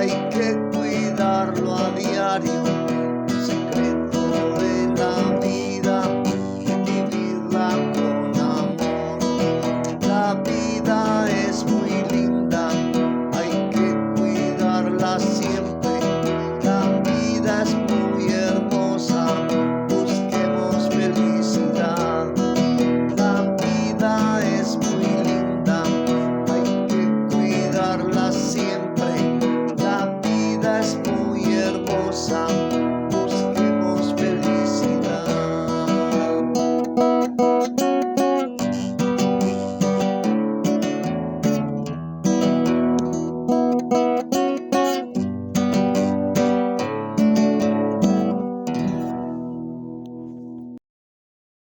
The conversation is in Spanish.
hay que cuidarlo a diario. El secreto de la vida, vivirla con amor. La vida es muy linda, hay que cuidarla siempre. La vida es muy